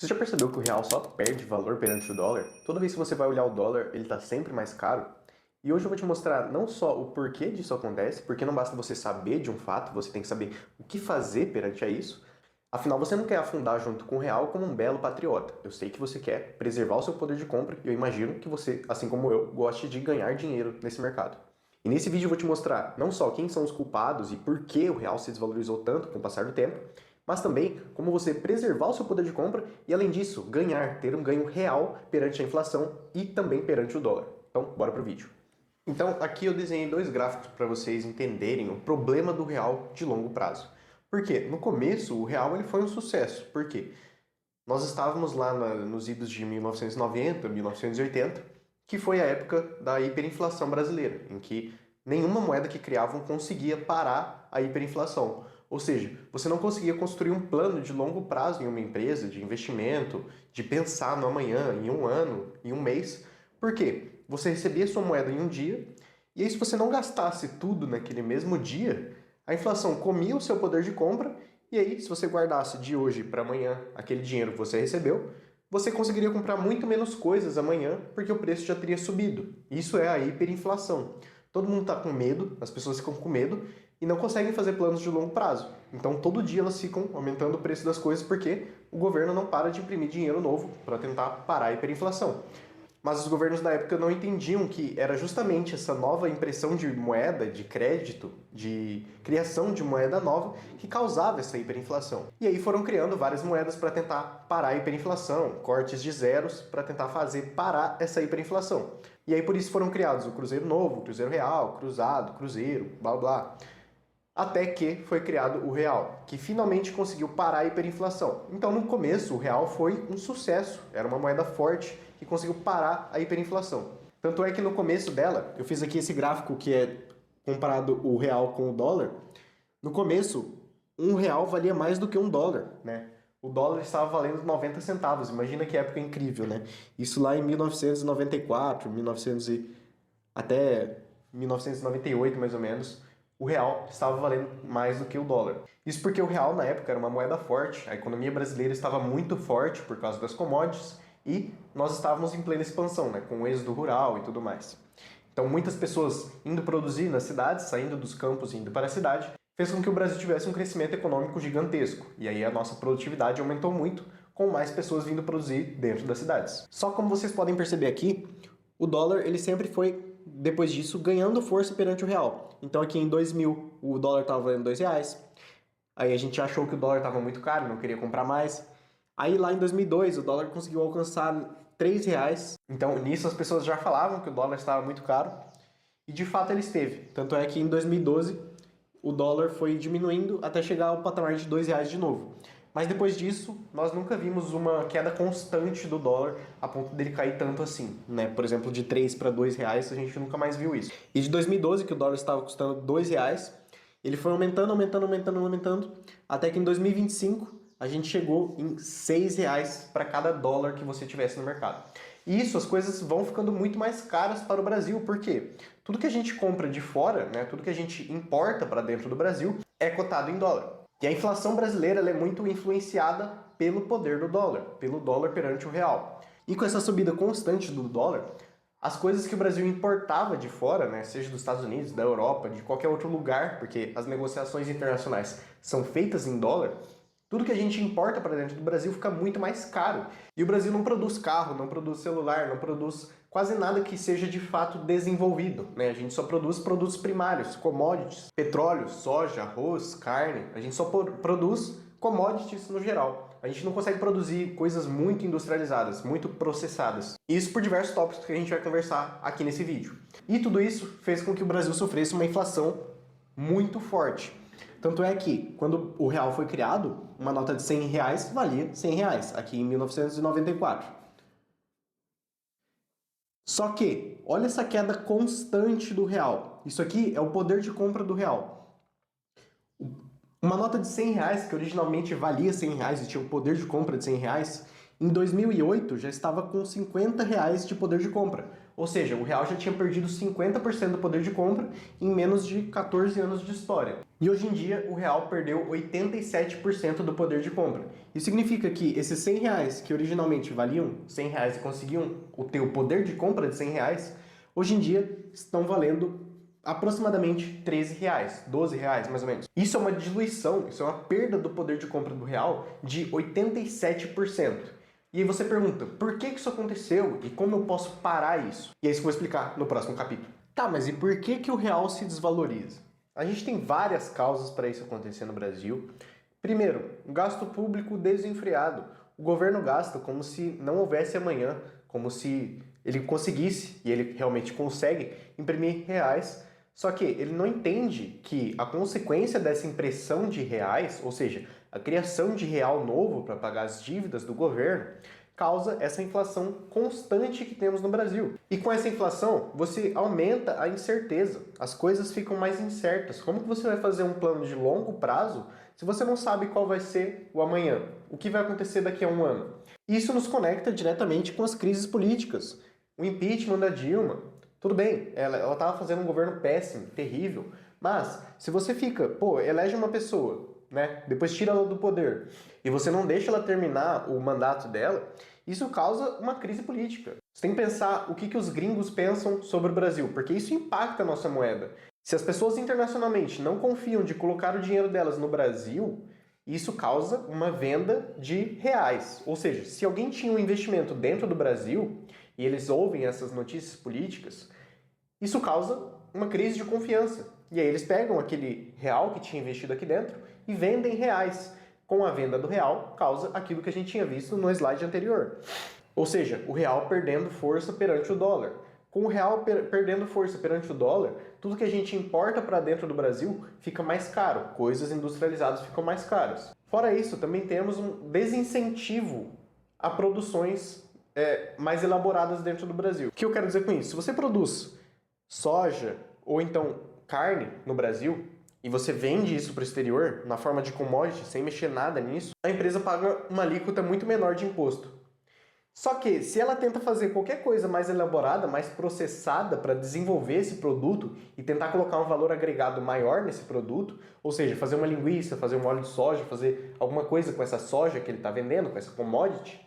Você já percebeu que o real só perde valor perante o dólar? Toda vez que você vai olhar o dólar, ele está sempre mais caro. E hoje eu vou te mostrar não só o porquê disso acontece, porque não basta você saber de um fato, você tem que saber o que fazer perante a isso. Afinal, você não quer afundar junto com o real como um belo patriota. Eu sei que você quer preservar o seu poder de compra e eu imagino que você, assim como eu, goste de ganhar dinheiro nesse mercado. E nesse vídeo eu vou te mostrar não só quem são os culpados e por que o real se desvalorizou tanto com o passar do tempo, mas também como você preservar o seu poder de compra e, além disso, ter um ganho real perante a inflação e também perante o dólar. Então, bora pro vídeo. Então, aqui eu desenhei dois gráficos para vocês entenderem o problema do real de longo prazo. Por quê? No começo, o real ele foi um sucesso. Por quê? Nós estávamos lá nos idos de 1990, 1980, que foi a época da hiperinflação brasileira, em que nenhuma moeda que criavam conseguia parar a hiperinflação. Ou seja, você não conseguia construir um plano de longo prazo em uma empresa, de investimento, de pensar no amanhã, em um ano, em um mês. Por quê? Você recebia sua moeda em um dia, e aí se você não gastasse tudo naquele mesmo dia, a inflação comia o seu poder de compra, e aí se você guardasse de hoje para amanhã aquele dinheiro que você recebeu, você conseguiria comprar muito menos coisas amanhã, porque o preço já teria subido. Isso é a hiperinflação. Todo mundo está com medo, as pessoas ficam com medo e não conseguem fazer planos de longo prazo. Então todo dia elas ficam aumentando o preço das coisas porque o governo não para de imprimir dinheiro novo para tentar parar a hiperinflação. Mas os governos da época não entendiam que era justamente essa nova impressão de moeda, de crédito, de criação de moeda nova que causava essa hiperinflação. E aí foram criando várias moedas para tentar parar a hiperinflação, cortes de zeros para tentar fazer parar essa hiperinflação. E aí por isso foram criados o Cruzeiro Novo, o Cruzeiro Real, Cruzado, Cruzeiro, blá blá. Até que foi criado o real, que finalmente conseguiu parar a hiperinflação. Então, no começo, o real foi um sucesso, era uma moeda forte que conseguiu parar a hiperinflação. Tanto é que no começo dela, eu fiz aqui esse gráfico que é comparado o real com o dólar. No começo, um real valia mais do que um dólar, né? O dólar estava valendo 90 centavos, imagina que época incrível, né? Isso lá em 1994, até 1998 mais ou menos, o real estava valendo mais do que o dólar. Isso porque o real na época era uma moeda forte, a economia brasileira estava muito forte por causa das commodities e nós estávamos em plena expansão, né, com o êxodo rural e tudo mais. Então muitas pessoas indo produzir nas cidades, saindo dos campos e indo para a cidade, fez com que o Brasil tivesse um crescimento econômico gigantesco. E aí a nossa produtividade aumentou muito, com mais pessoas vindo produzir dentro das cidades. Só como vocês podem perceber aqui, o dólar ele sempre foi, depois disso, ganhando força perante o real. Então aqui em 2000 o dólar estava valendo R$ 2, aí a gente achou que o dólar estava muito caro, não queria comprar mais. Aí lá em 2002 o dólar conseguiu alcançar R$ 3. Então nisso as pessoas já falavam que o dólar estava muito caro, e de fato ele esteve. Tanto é que em 2012 o dólar foi diminuindo até chegar ao patamar de R$ 2 de novo. Mas depois disso, nós nunca vimos uma queda constante do dólar a ponto dele cair tanto assim, né? Por exemplo, de 3 para R$ 2, a gente nunca mais viu isso. E de 2012, que o dólar estava custando R$ 2, ele foi aumentando, até que em 2025 a gente chegou em R$ 6 para cada dólar que você tivesse no mercado. E isso, as coisas vão ficando muito mais caras para o Brasil, porque tudo que a gente compra de fora, né, tudo que a gente importa para dentro do Brasil, é cotado em dólar. E a inflação brasileira ela é muito influenciada pelo poder do dólar, pelo dólar perante o real. E com essa subida constante do dólar, as coisas que o Brasil importava de fora, né, seja dos Estados Unidos, da Europa, de qualquer outro lugar, porque as negociações internacionais são feitas em dólar, tudo que a gente importa para dentro do Brasil fica muito mais caro. E o Brasil não produz carro, não produz celular, não produz quase nada que seja de fato desenvolvido, né? A gente só produz produtos primários, commodities, petróleo, soja, arroz, carne. A gente só produz commodities no geral. A gente não consegue produzir coisas muito industrializadas, muito processadas. Isso por diversos tópicos que a gente vai conversar aqui nesse vídeo. E tudo isso fez com que o Brasil sofresse uma inflação muito forte. Tanto é que, quando o real foi criado, uma nota de R$ 100 valia R$ 100, aqui em 1994. Só que, olha essa queda constante do real. Isso aqui é o poder de compra do real. Uma nota de R$ 100, que originalmente valia R$ 100 e tinha o poder de compra de R$ 100, em 2008 já estava com R$ 50 de poder de compra. Ou seja, o real já tinha perdido 50% do poder de compra em menos de 14 anos de história. E hoje em dia o real perdeu 87% do poder de compra. Isso significa que esses 100 reais que originalmente valiam 100 reais e conseguiam ter o poder de compra de 100 reais, hoje em dia estão valendo aproximadamente 13 reais, 12 reais mais ou menos. Isso é uma diluição, isso é uma perda do poder de compra do real de 87%. E aí você pergunta, por que isso aconteceu e como eu posso parar isso? E é isso que eu vou explicar no próximo capítulo. Tá, mas e por que o real se desvaloriza? A gente tem várias causas para isso acontecer no Brasil. Primeiro, um gasto público desenfreado. O governo gasta como se não houvesse amanhã, como se ele conseguisse, e ele realmente consegue, imprimir reais. Só que ele não entende que a consequência dessa impressão de reais, ou seja, a criação de real novo para pagar as dívidas do governo, causa essa inflação constante que temos no Brasil. E com essa inflação, você aumenta a incerteza. As coisas ficam mais incertas. Como que você vai fazer um plano de longo prazo se você não sabe qual vai ser o amanhã? O que vai acontecer daqui a um ano? Isso nos conecta diretamente com as crises políticas. O impeachment da Dilma. Tudo bem, ela estava fazendo um governo péssimo, terrível, mas se você fica, elege uma pessoa, né? Depois tira ela do poder e você não deixa ela terminar o mandato dela, isso causa uma crise política. Você tem que pensar o que os gringos pensam sobre o Brasil, porque isso impacta a nossa moeda. Se as pessoas internacionalmente não confiam de colocar o dinheiro delas no Brasil, isso causa uma venda de reais. Ou seja, se alguém tinha um investimento dentro do Brasil e eles ouvem essas notícias políticas, isso causa uma crise de confiança. E aí eles pegam aquele real que tinha investido aqui dentro e vendem reais. Com a venda do real, causa aquilo que a gente tinha visto no slide anterior. Ou seja, o real perdendo força perante o dólar. Com o real perdendo força perante o dólar, tudo que a gente importa para dentro do Brasil fica mais caro. Coisas industrializadas ficam mais caras. Fora isso, também temos um desincentivo a produções mais elaboradas dentro do Brasil. O que eu quero dizer com isso? Se você produz soja ou então carne no Brasil e você vende isso para o exterior na forma de commodity, sem mexer nada nisso, a empresa paga uma alíquota muito menor de imposto. Só que se ela tenta fazer qualquer coisa mais elaborada, mais processada para desenvolver esse produto e tentar colocar um valor agregado maior nesse produto, ou seja, fazer uma linguiça, fazer um óleo de soja, fazer alguma coisa com essa soja que ele está vendendo, com essa commodity,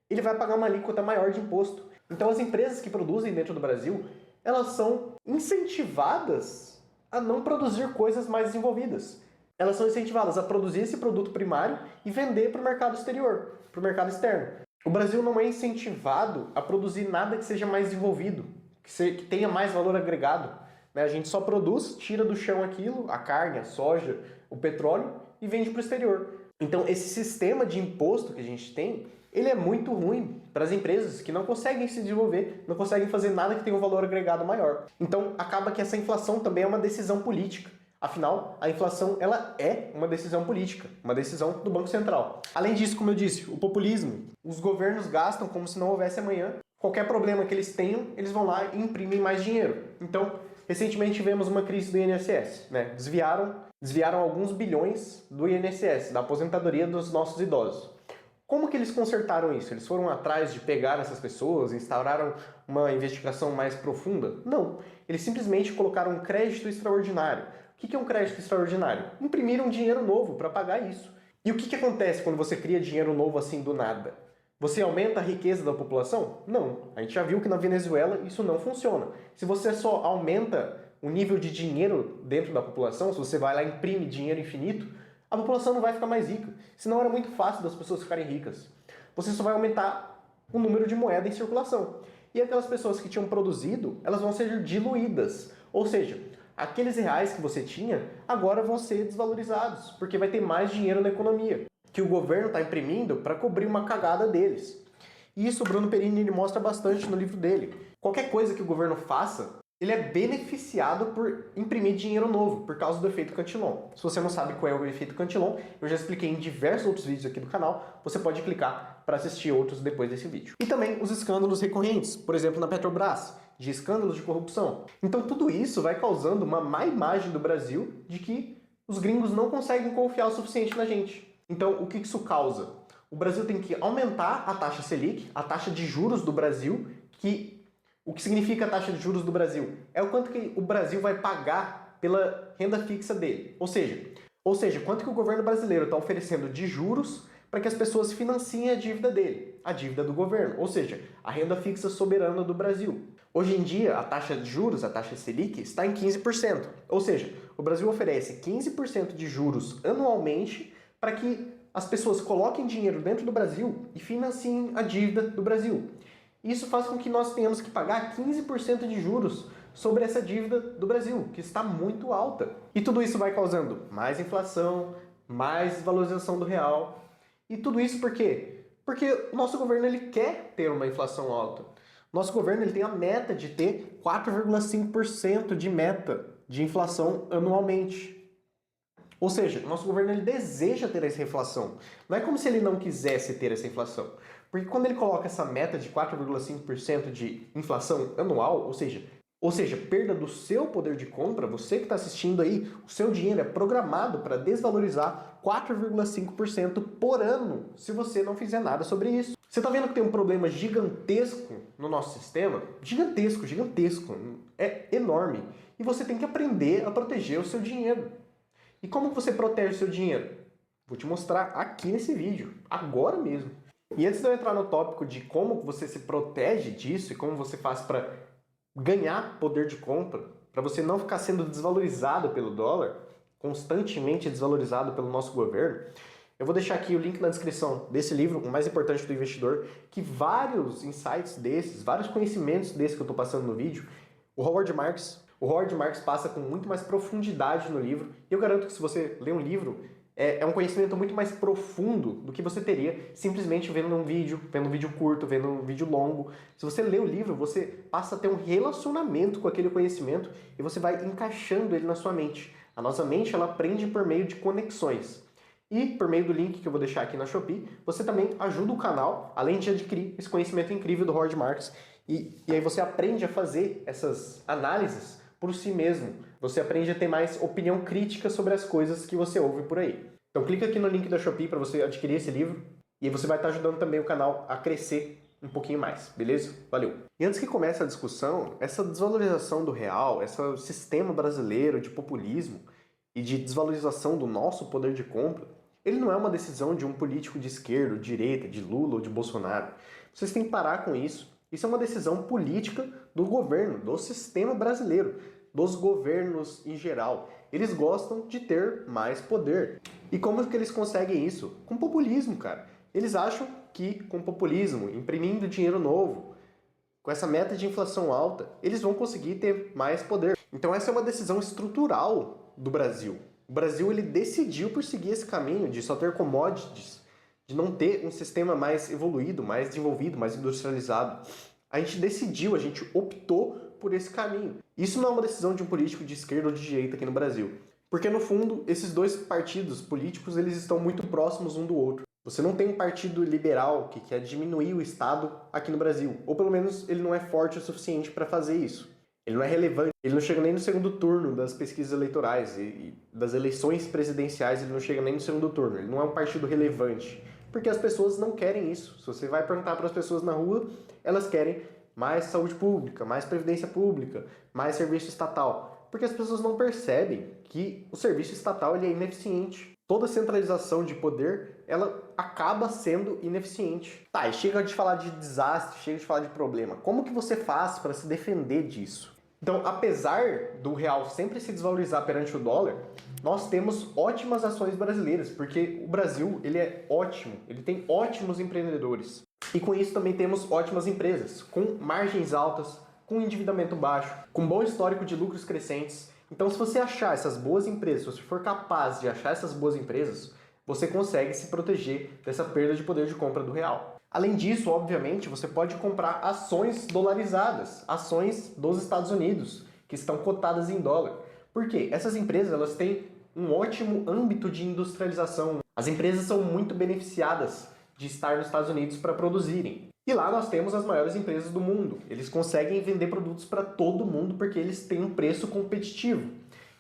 ele vai pagar uma alíquota maior de imposto. Então as empresas que produzem dentro do Brasil, elas são incentivadas a não produzir coisas mais desenvolvidas. Elas são incentivadas a produzir esse produto primário e vender para o mercado exterior, para o mercado externo. O Brasil não é incentivado a produzir nada que seja mais desenvolvido, que tenha mais valor agregado. A gente só produz, tira do chão aquilo, a carne, a soja, o petróleo e vende para o exterior. Então esse sistema de imposto que a gente tem, ele é muito ruim para as empresas que não conseguem se desenvolver, não conseguem fazer nada que tenha um valor agregado maior. Então acaba que essa inflação também é uma decisão política. Afinal, a inflação ela é uma decisão política, uma decisão do Banco Central. Além disso, como eu disse, o populismo. Os governos gastam como se não houvesse amanhã. Qualquer problema que eles tenham, eles vão lá e imprimem mais dinheiro. Então, recentemente tivemos uma crise do INSS. Desviaram alguns bilhões do INSS, da aposentadoria dos nossos idosos. Como que eles consertaram isso? Eles foram atrás de pegar essas pessoas, instauraram uma investigação mais profunda? Não. Eles simplesmente colocaram um crédito extraordinário. O que é um crédito extraordinário? Imprimiram dinheiro novo para pagar isso. E o que acontece quando você cria dinheiro novo assim do nada? Você aumenta a riqueza da população? Não. A gente já viu que na Venezuela isso não funciona. Se você só aumenta o nível de dinheiro dentro da população, se você vai lá e imprime dinheiro infinito, a população não vai ficar mais rica. Senão era muito fácil das pessoas ficarem ricas. Você só vai aumentar o número de moeda em circulação. E aquelas pessoas que tinham produzido, elas vão ser diluídas. Ou seja, aqueles reais que você tinha, agora vão ser desvalorizados, porque vai ter mais dinheiro na economia, que o governo está imprimindo para cobrir uma cagada deles. E isso o Bruno Perini ele mostra bastante no livro dele. Qualquer coisa que o governo faça, ele é beneficiado por imprimir dinheiro novo, por causa do efeito Cantillon. Se você não sabe qual é o efeito Cantillon, eu já expliquei em diversos outros vídeos aqui do canal, você pode clicar para assistir outros depois desse vídeo. E também os escândalos recorrentes, por exemplo na Petrobras, de escândalos de corrupção. Então tudo isso vai causando uma má imagem do Brasil de que os gringos não conseguem confiar o suficiente na gente. Então o que isso causa? O Brasil tem que aumentar a taxa Selic, a taxa de juros do Brasil, o que significa a taxa de juros do Brasil? É o quanto que o Brasil vai pagar pela renda fixa dele. Ou seja, quanto que o governo brasileiro está oferecendo de juros para que as pessoas financiem a dívida dele, a dívida do governo, ou seja, a renda fixa soberana do Brasil. Hoje em dia, a taxa de juros, a taxa Selic, está em 15%. Ou seja, o Brasil oferece 15% de juros anualmente para que as pessoas coloquem dinheiro dentro do Brasil e financiem a dívida do Brasil. Isso faz com que nós tenhamos que pagar 15% de juros sobre essa dívida do Brasil, que está muito alta. E tudo isso vai causando mais inflação, mais desvalorização do real. E tudo isso por quê? Porque o nosso governo ele quer ter uma inflação alta. Nosso governo ele tem a meta de ter 4,5% de meta de inflação anualmente. Ou seja, o nosso governo ele deseja ter essa inflação. Não é como se ele não quisesse ter essa inflação. Porque quando ele coloca essa meta de 4,5% de inflação anual, ou seja, perda do seu poder de compra, você que está assistindo aí, o seu dinheiro é programado para desvalorizar 4,5% por ano, se você não fizer nada sobre isso. Você está vendo que tem um problema gigantesco no nosso sistema? Gigantesco, gigantesco. É enorme. E você tem que aprender a proteger o seu dinheiro. E como você protege o seu dinheiro? Vou te mostrar aqui nesse vídeo, agora mesmo. E antes de eu entrar no tópico de como você se protege disso e como você faz para ganhar poder de compra, para você não ficar sendo desvalorizado pelo dólar, constantemente desvalorizado pelo nosso governo, eu vou deixar aqui o link na descrição desse livro, O Mais Importante do Investidor, que vários insights desses, vários conhecimentos desses que eu estou passando no vídeo, o Howard Marks passa com muito mais profundidade no livro, e eu garanto que se você ler um livro, é um conhecimento muito mais profundo do que você teria simplesmente vendo um vídeo curto, vendo um vídeo longo. Se você lê o livro, você passa a ter um relacionamento com aquele conhecimento e você vai encaixando ele na sua mente. A nossa mente, ela aprende por meio de conexões. E por meio do link que eu vou deixar aqui na Shopee, você também ajuda o canal, além de adquirir esse conhecimento incrível do Howard Marks. E aí você aprende a fazer essas análises por si mesmo. Você aprende a ter mais opinião crítica sobre as coisas que você ouve por aí. Então clica aqui no link da Shopee para você adquirir esse livro e aí você vai estar ajudando também o canal a crescer um pouquinho mais, beleza? Valeu! E antes que comece a discussão, essa desvalorização do real, esse sistema brasileiro de populismo e de desvalorização do nosso poder de compra, ele não é uma decisão de um político de esquerda, de direita, de Lula ou de Bolsonaro. Vocês têm que parar com isso. Isso é uma decisão política do governo, do sistema brasileiro, dos governos em geral. Eles gostam de ter mais poder. E como que eles conseguem isso? Com populismo, cara. Eles acham que com populismo, imprimindo dinheiro novo, com essa meta de inflação alta, eles vão conseguir ter mais poder. Então essa é uma decisão estrutural do Brasil. O Brasil ele decidiu por seguir esse caminho de só ter commodities, de não ter um sistema mais evoluído, mais desenvolvido, mais industrializado. A gente decidiu, a gente optou por esse caminho. Isso não é uma decisão de um político de esquerda ou de direita aqui no Brasil. Porque, no fundo, esses dois partidos políticos eles estão muito próximos um do outro. Você não tem um partido liberal que quer diminuir o Estado aqui no Brasil. Ou, pelo menos, ele não é forte o suficiente para fazer isso. Ele não é relevante. Ele não chega nem no segundo turno das pesquisas eleitorais e das eleições presidenciais. Ele não chega nem no segundo turno. Ele não é um partido relevante. Porque as pessoas não querem isso. Se você vai perguntar para as pessoas na rua, elas querem mais saúde pública, mais previdência pública, mais serviço estatal. Porque as pessoas não percebem que o serviço estatal ele é ineficiente. Toda centralização de poder, ela acaba sendo ineficiente. Tá, e chega de falar de desastre, chega de falar de problema. Como que você faz para se defender disso? Então, apesar do real sempre se desvalorizar perante o dólar, nós temos ótimas ações brasileiras, porque o Brasil ele é ótimo, ele tem ótimos empreendedores. E com isso também temos ótimas empresas, com margens altas, com endividamento baixo, com bom histórico de lucros crescentes. Então, se você achar essas boas empresas, se você for capaz de achar essas boas empresas, você consegue se proteger dessa perda de poder de compra do real. Além disso, obviamente, você pode comprar ações dolarizadas, ações dos Estados Unidos, que estão cotadas em dólar. Por quê? Essas empresas elas têm um ótimo âmbito de industrialização. As empresas são muito beneficiadas de estar nos Estados Unidos para produzirem. E lá nós temos as maiores empresas do mundo. Eles conseguem vender produtos para todo mundo porque eles têm um preço competitivo.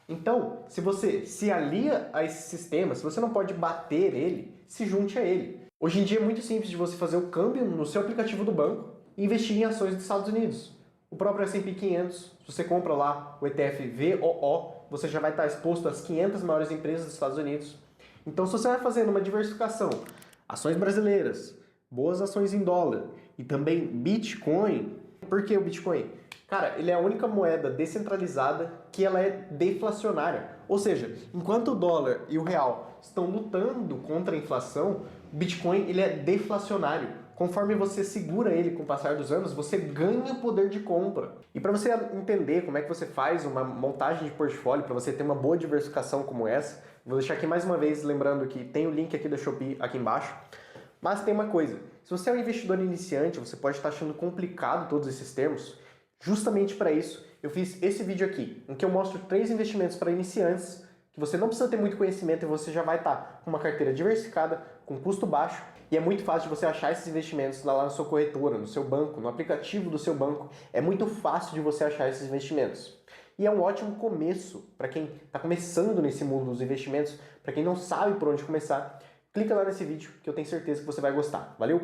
Então, se você se alia a esse sistema, se você não pode bater ele, se junte a ele. Hoje em dia é muito simples de você fazer o câmbio no seu aplicativo do banco e investir em ações dos Estados Unidos. O próprio S&P 500, se você compra lá o ETF VOO, você já vai estar exposto às 500 maiores empresas dos Estados Unidos. Então, se você vai fazendo uma diversificação, ações brasileiras, boas ações em dólar e também Bitcoin. Por que o Bitcoin? Cara, ele é a única moeda descentralizada que ela é deflacionária. Ou seja, enquanto o dólar e o real estão lutando contra a inflação, o Bitcoin ele é deflacionário. Conforme você segura ele com o passar dos anos, você ganha poder de compra. E para você entender como é que você faz uma montagem de portfólio, para você ter uma boa diversificação como essa, vou deixar aqui mais uma vez lembrando que tem o link aqui da Shopee aqui embaixo. Mas tem uma coisa, se você é um investidor iniciante, você pode estar achando complicado todos esses termos. Justamente para isso, eu fiz esse vídeo aqui, em que eu mostro 3 investimentos para iniciantes, que você não precisa ter muito conhecimento e você já vai estar com uma carteira diversificada, com custo baixo, e é muito fácil de você achar esses investimentos lá na sua corretora, no seu banco, no aplicativo do seu banco. É muito fácil de você achar esses investimentos. E é um ótimo começo para quem está começando nesse mundo dos investimentos, para quem não sabe por onde começar. Clica lá nesse vídeo que eu tenho certeza que você vai gostar. Valeu?